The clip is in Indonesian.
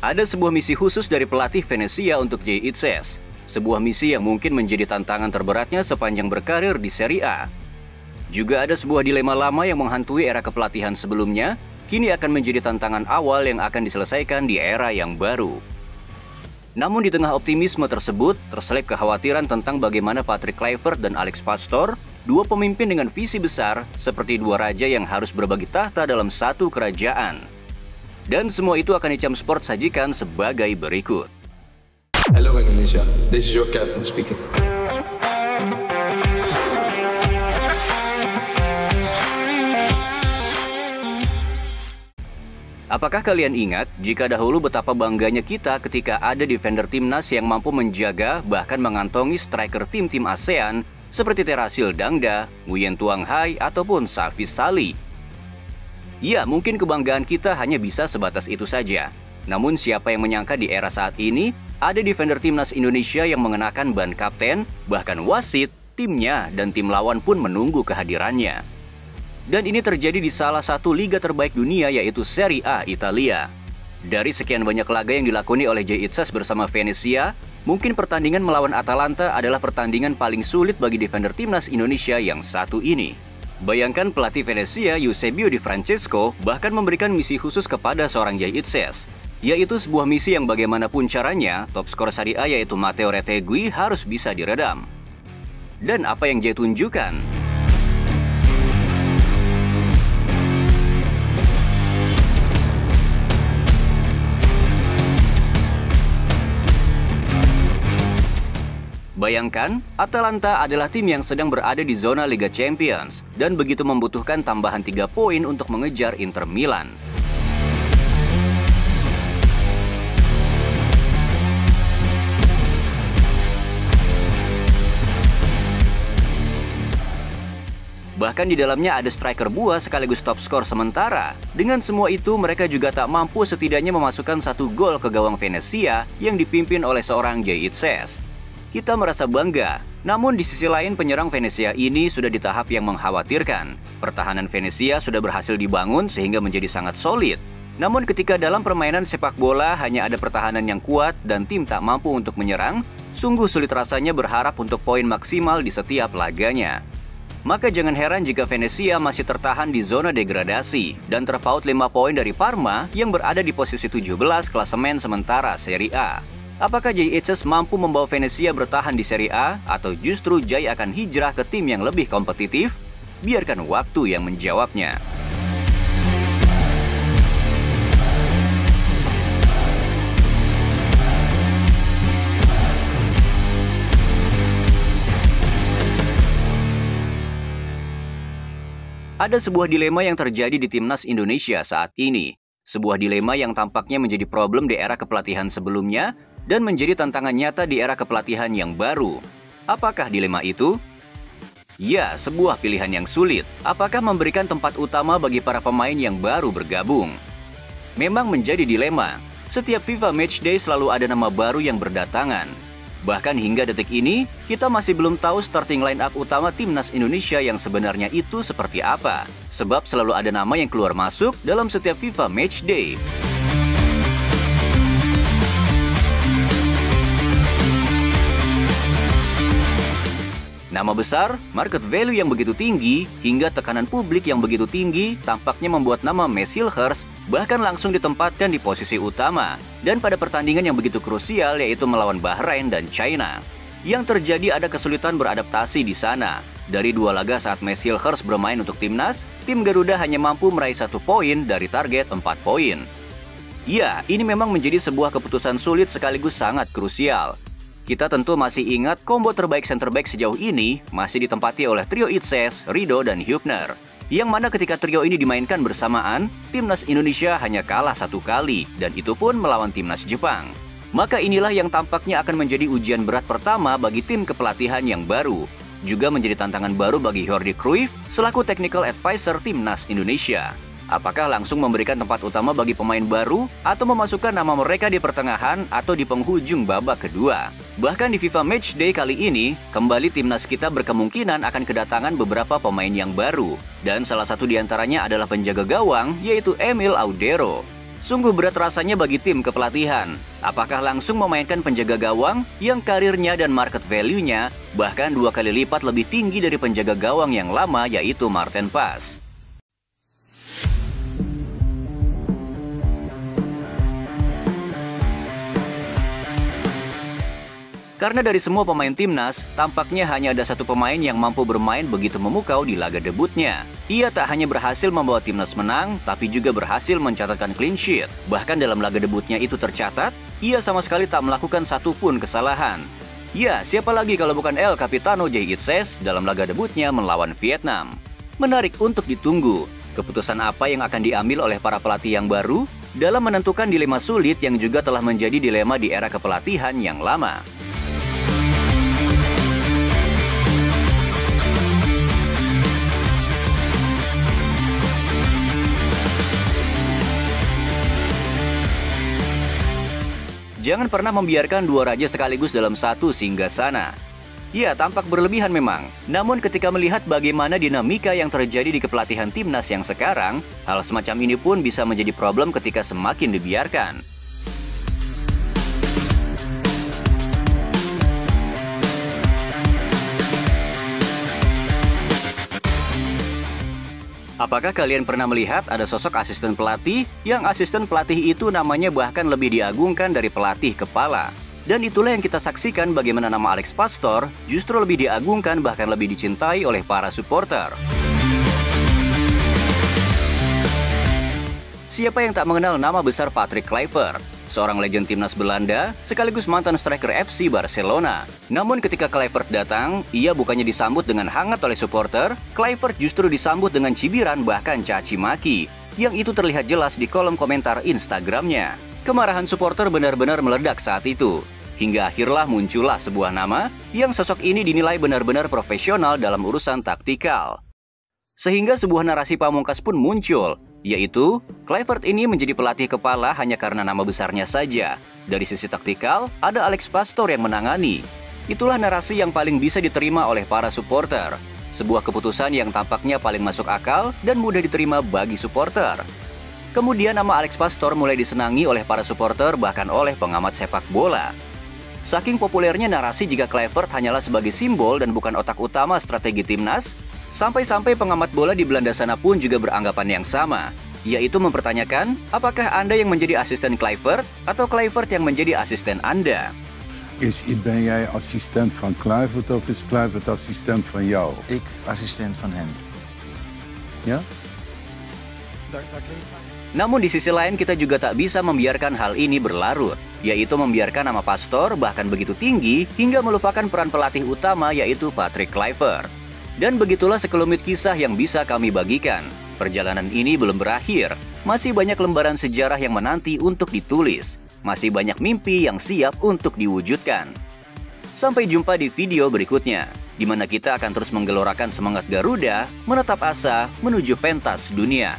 Ada sebuah misi khusus dari pelatih Venezia untuk Jay Itzes. Sebuah misi yang mungkin menjadi tantangan terberatnya sepanjang berkarir di Serie A. Juga ada sebuah dilema lama yang menghantui era kepelatihan sebelumnya, kini akan menjadi tantangan awal yang akan diselesaikan di era yang baru. Namun di tengah optimisme tersebut, terselip kekhawatiran tentang bagaimana Patrick Kluivert dan Alex Pastoor, dua pemimpin dengan visi besar, seperti dua raja yang harus berbagi tahta dalam satu kerajaan. Dan semua itu akan Icam Sport sajikan sebagai berikut. Hello Indonesia, this is your captain speaking. Apakah kalian ingat jika dahulu betapa bangganya kita ketika ada defender timnas yang mampu menjaga bahkan mengantongi striker tim-tim ASEAN seperti Terasil Dangda, Nguyen Tuang Hai, ataupun Safis Sali? Ya, mungkin kebanggaan kita hanya bisa sebatas itu saja. Namun siapa yang menyangka di era saat ini ada defender timnas Indonesia yang mengenakan ban kapten, bahkan wasit, timnya, dan tim lawan pun menunggu kehadirannya. Dan ini terjadi di salah satu liga terbaik dunia, yaitu Serie A Italia. Dari sekian banyak laga yang dilakoni oleh Jay Itzes bersama Venezia, mungkin pertandingan melawan Atalanta adalah pertandingan paling sulit bagi defender timnas Indonesia yang satu ini. Bayangkan pelatih Venezia Eusebio Di Francesco bahkan memberikan misi khusus kepada seorang Jay Itzes, yaitu sebuah misi yang bagaimanapun caranya, top skor Serie A yaitu Matteo Retegui harus bisa diredam. Dan apa yang Jay tunjukkan? Bayangkan, Atalanta adalah tim yang sedang berada di zona Liga Champions dan begitu membutuhkan tambahan 3 poin untuk mengejar Inter Milan. Bahkan di dalamnya ada striker buah sekaligus top skor sementara. Dengan semua itu, mereka juga tak mampu setidaknya memasukkan 1 gol ke gawang Venezia yang dipimpin oleh seorang Jay Itzes. Kita merasa bangga, namun di sisi lain penyerang Venezia ini sudah di tahap yang mengkhawatirkan. Pertahanan Venezia sudah berhasil dibangun sehingga menjadi sangat solid. Namun ketika dalam permainan sepak bola hanya ada pertahanan yang kuat dan tim tak mampu untuk menyerang, sungguh sulit rasanya berharap untuk poin maksimal di setiap laganya. Maka jangan heran jika Venezia masih tertahan di zona degradasi dan terpaut 5 poin dari Parma yang berada di posisi 17 klasemen sementara Serie A. Apakah Jay Itzes mampu membawa Venezia bertahan di Serie A atau justru Jay akan hijrah ke tim yang lebih kompetitif? Biarkan waktu yang menjawabnya. Ada sebuah dilema yang terjadi di timnas Indonesia saat ini. Sebuah dilema yang tampaknya menjadi problem di era kepelatihan sebelumnya dan menjadi tantangan nyata di era kepelatihan yang baru. Apakah dilema itu? Ya, sebuah pilihan yang sulit. Apakah memberikan tempat utama bagi para pemain yang baru bergabung? Memang menjadi dilema. Setiap FIFA Matchday selalu ada nama baru yang berdatangan. Bahkan hingga detik ini, kita masih belum tahu starting line up utama timnas Indonesia yang sebenarnya itu seperti apa. Sebab selalu ada nama yang keluar masuk dalam setiap FIFA Matchday. Nama besar, market value yang begitu tinggi, hingga tekanan publik yang begitu tinggi tampaknya membuat nama Messilhers bahkan langsung ditempatkan di posisi utama. Dan pada pertandingan yang begitu krusial yaitu melawan Bahrain dan China. Yang terjadi ada kesulitan beradaptasi di sana. Dari 2 laga saat Messilhers bermain untuk timnas, tim Garuda hanya mampu meraih 1 poin dari target 4 poin. Ya, ini memang menjadi sebuah keputusan sulit sekaligus sangat krusial. Kita tentu masih ingat combo terbaik center back sejauh ini masih ditempati oleh trio Itzes, Rido, dan Hübner. Yang mana ketika trio ini dimainkan bersamaan, timnas Indonesia hanya kalah 1 kali, dan itu pun melawan timnas Jepang. Maka inilah yang tampaknya akan menjadi ujian berat pertama bagi tim kepelatihan yang baru. Juga menjadi tantangan baru bagi Jordi Cruyff selaku technical advisor timnas Indonesia. Apakah langsung memberikan tempat utama bagi pemain baru atau memasukkan nama mereka di pertengahan atau di penghujung babak kedua? Bahkan di FIFA Matchday kali ini, kembali timnas kita berkemungkinan akan kedatangan beberapa pemain yang baru. Dan salah satu diantaranya adalah penjaga gawang, yaitu Emil Audero. Sungguh berat rasanya bagi tim kepelatihan. Apakah langsung memainkan penjaga gawang yang karirnya dan market value-nya bahkan 2 kali lipat lebih tinggi dari penjaga gawang yang lama, yaitu Maarten Pas. Karena dari semua pemain timnas, tampaknya hanya ada satu pemain yang mampu bermain begitu memukau di laga debutnya. Ia tak hanya berhasil membawa timnas menang, tapi juga berhasil mencatatkan clean sheet. Bahkan dalam laga debutnya itu tercatat, ia sama sekali tak melakukan satupun kesalahan. Ya, siapa lagi kalau bukan El Capitano Jay Itzes dalam laga debutnya melawan Vietnam. Menarik untuk ditunggu, keputusan apa yang akan diambil oleh para pelatih yang baru dalam menentukan dilema sulit yang juga telah menjadi dilema di era kepelatihan yang lama. Jangan pernah membiarkan dua raja sekaligus dalam satu singgasana. Ya, tampak berlebihan memang. Namun ketika melihat bagaimana dinamika yang terjadi di kepelatihan timnas yang sekarang, hal semacam ini pun bisa menjadi problem ketika semakin dibiarkan. Apakah kalian pernah melihat ada sosok asisten pelatih yang asisten pelatih itu namanya bahkan lebih diagungkan dari pelatih kepala? Dan itulah yang kita saksikan bagaimana nama Alex Pastor justru lebih diagungkan bahkan lebih dicintai oleh para supporter. Siapa yang tak mengenal nama besar Patrick Kluivert? Seorang legend timnas Belanda, sekaligus mantan striker FC Barcelona. Namun ketika Kluivert datang, ia bukannya disambut dengan hangat oleh supporter, Kluivert justru disambut dengan cibiran bahkan caci maki. Yang itu terlihat jelas di kolom komentar Instagramnya. Kemarahan supporter benar-benar meledak saat itu. Hingga akhirnya muncullah sebuah nama yang sosok ini dinilai benar-benar profesional dalam urusan taktikal. Sehingga sebuah narasi pamungkas pun muncul, yaitu Kluivert ini menjadi pelatih kepala hanya karena nama besarnya saja. Dari sisi taktikal, ada Alex Pastor yang menangani. Itulah narasi yang paling bisa diterima oleh para supporter. Sebuah keputusan yang tampaknya paling masuk akal dan mudah diterima bagi supporter. Kemudian nama Alex Pastor mulai disenangi oleh para supporter bahkan oleh pengamat sepak bola. Saking populernya narasi jika Kluivert hanyalah sebagai simbol dan bukan otak utama strategi timnas, sampai-sampai pengamat bola di Belanda sana pun juga beranggapan yang sama, yaitu mempertanyakan apakah Anda yang menjadi asisten Kluivert atau Kluivert yang menjadi asisten Anda. Ben jij assistent van Kluivert of is Kluivert assistent van jou? Ik assistent van hem. Ja? Namun di sisi lain kita juga tak bisa membiarkan hal ini berlarut, yaitu membiarkan nama Pastor bahkan begitu tinggi hingga melupakan peran pelatih utama yaitu Patrick Kluivert. Dan begitulah sekelumit kisah yang bisa kami bagikan. Perjalanan ini belum berakhir, masih banyak lembaran sejarah yang menanti untuk ditulis, masih banyak mimpi yang siap untuk diwujudkan. Sampai jumpa di video berikutnya, di mana kita akan terus menggelorakan semangat Garuda, menetap asa menuju pentas dunia.